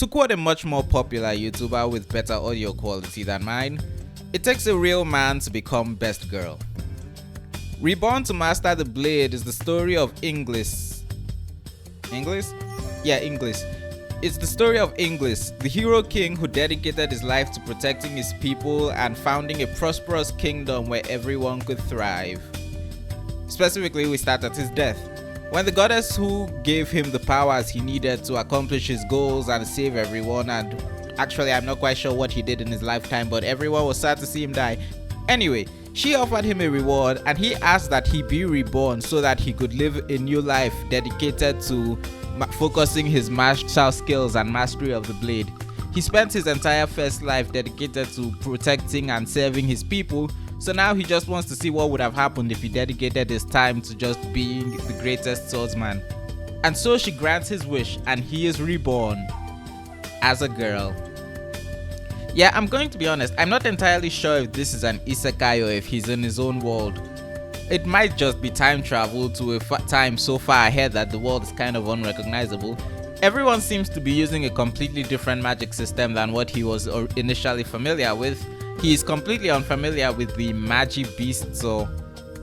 To quote a much more popular YouTuber with better audio quality than mine, it takes a real man to become best girl. Reborn to master the blade is the story of Inglis. Inglis? Yeah, Inglis. It's the story of Inglis, the Hero-King who dedicated his life to protecting his people and founding a prosperous kingdom where everyone could thrive. Specifically, we start at his death, when the goddess who gave him the powers he needed to accomplish his goals and save everyone, and actually I'm not quite sure what he did in his lifetime, but everyone was sad to see him die. Anyway, she offered him a reward and he asked that he be reborn so that he could live a new life dedicated to focusing his martial skills and mastery of the blade. He spent his entire first life dedicated to protecting and serving his people, so now he just wants to see what would have happened if he dedicated his time to just being the greatest swordsman. And so she grants his wish and he is reborn as a girl. Yeah, I'm going to be honest, I'm not entirely sure if this is an isekai or if he's in his own world. It might just be time travel to a time so far ahead that the world is kind of unrecognizable. Everyone seems to be using a completely different magic system than what he was initially familiar with. He is completely unfamiliar with the magi beasts, or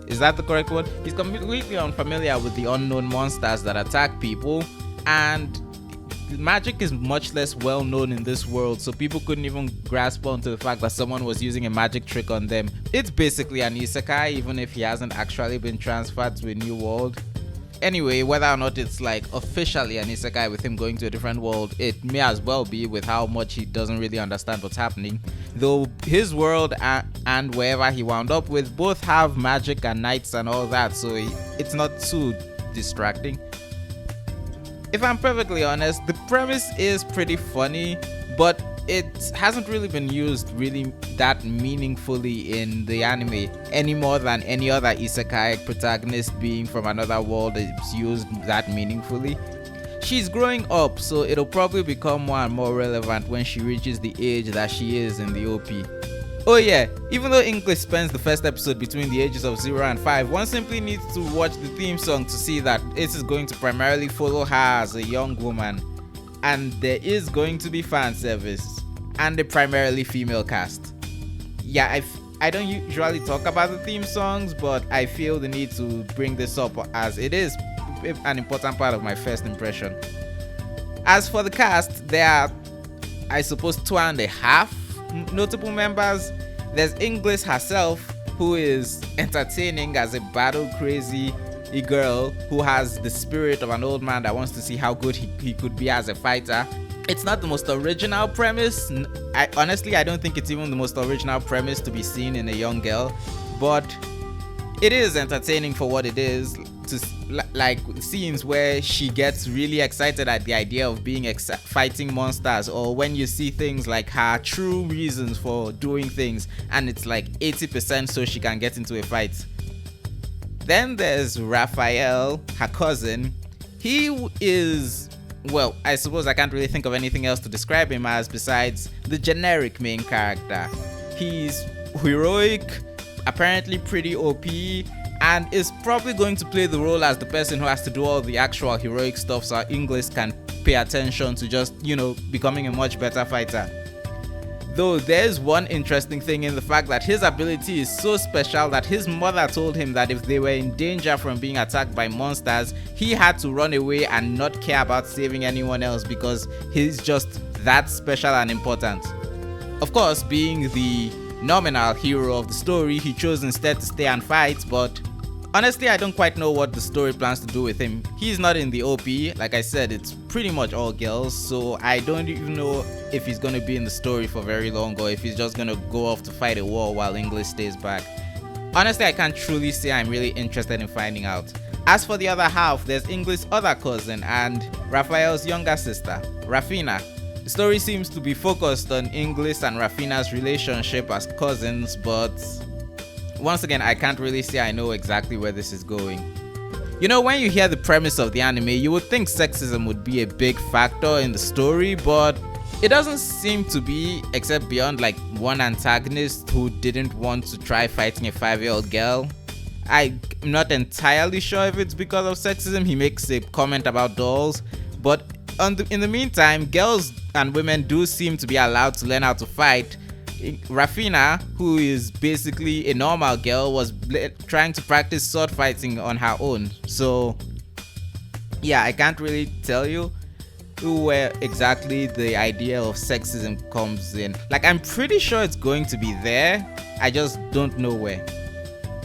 is that the correct word? He's completely unfamiliar with the unknown monsters that attack people, and magic is much less well known in this world, so people couldn't even grasp onto the fact that someone was using a magic trick on them. It's basically an isekai, even if he hasn't actually been transferred to a new world. Anyway, whether or not it's like officially an isekai with him going to a different world, it may as well be with how much he doesn't really understand what's happening. Though his world and wherever he wound up with both have magic and knights and all that, so it's not too distracting. If I'm perfectly honest, the premise is pretty funny, but it hasn't really been used really that meaningfully in the anime, any more than any other isekai protagonist being from another world is used that meaningfully. She's growing up, so it'll probably become more and more relevant when she reaches the age that she is in the OP. Oh yeah, even though Inglis spends the first episode between the ages of 0 and 5, one simply needs to watch the theme song to see that it is going to primarily follow her as a young woman. And there is going to be fan service and a primarily female cast. Yeah, I don't usually talk about the theme songs, but I feel the need to bring this up as it is an important part of my first impression. As for the cast, there are, I suppose, 2.5 notable members. There's Inglis herself, who is entertaining as a battle crazy girl who has the spirit of an old man that wants to see how good he could be as a fighter. It's not the most original premise. I don't think it's even the most original premise to be seen in a young girl, but it is entertaining for what it is. Like scenes where she gets really excited at the idea of being fighting monsters, or when you see things like her true reasons for doing things and it's like 80% so she can get into a fight. Then there's Raphael, her cousin. He is, well, I suppose I can't really think of anything else to describe him as besides the generic main character. He's heroic, apparently pretty OP, and is probably going to play the role as the person who has to do all the actual heroic stuff so Inglis can pay attention to just, becoming a much better fighter. Though there's one interesting thing in the fact that his ability is so special that his mother told him that if they were in danger from being attacked by monsters, he had to run away and not care about saving anyone else because he's just that special and important. Of course, being the nominal hero of the story, he chose instead to stay and fight, but honestly, I don't quite know what the story plans to do with him. He's not in the OP, like I said, it's pretty much all girls, so I don't even know if he's gonna be in the story for very long or if he's just gonna go off to fight a war while Inglis stays back. Honestly, I can't truly say I'm really interested in finding out. As for the other half, there's Inglis' other cousin and Raphael's younger sister, Rafina. The story seems to be focused on Inglis and Rafina's relationship as cousins, but once again, I can't really say I know exactly where this is going. When you hear the premise of the anime, you would think sexism would be a big factor in the story, but it doesn't seem to be, except beyond like one antagonist who didn't want to try fighting a 5-year-old girl. I'm not entirely sure if it's because of sexism. He makes a comment about dolls, but in the meantime, girls and women do seem to be allowed to learn how to fight. Rafina, who is basically a normal girl, was trying to practice sword fighting on her own. So yeah, I can't really tell you where exactly the idea of sexism comes in. Like, I'm pretty sure it's going to be there, I just don't know where.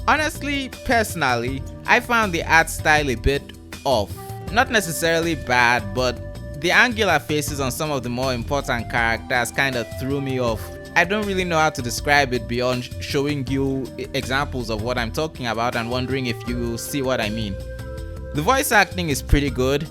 Honestly, personally, I found the art style a bit off. Not necessarily bad, but the angular faces on some of the more important characters kind of threw me off. I don't really know how to describe it beyond showing you examples of what I'm talking about and wondering if you see what I mean. The voice acting is pretty good,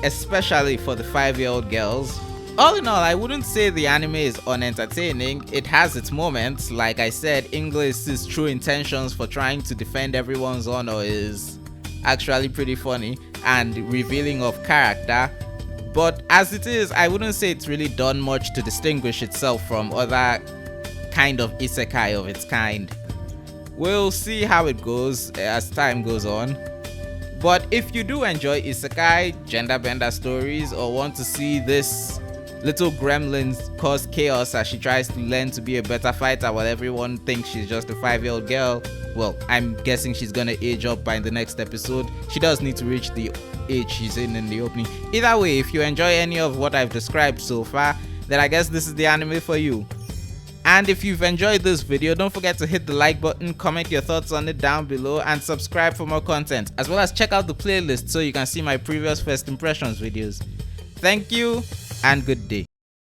especially for the 5-year-old girls. All in all, I wouldn't say the anime is unentertaining. It has its moments. Like I said, Inglis's true intentions for trying to defend everyone's honor is actually pretty funny and revealing of character. But as it is, I wouldn't say it's really done much to distinguish itself from other kind of isekai of its kind. We'll see how it goes as time goes on. But if you do enjoy isekai, gender bender stories, or want to see this little gremlin cause chaos as she tries to learn to be a better fighter while everyone thinks she's just a 5-year-old girl, well, I'm guessing she's gonna age up by the next episode. She does need to reach the age she's in the opening. Either way, if you enjoy any of what I've described so far, then I guess this is the anime for you. And if you've enjoyed this video, don't forget to hit the like button, comment your thoughts on it down below, and subscribe for more content, as well as check out the playlist so you can see my previous first impressions videos. Thank you and good day.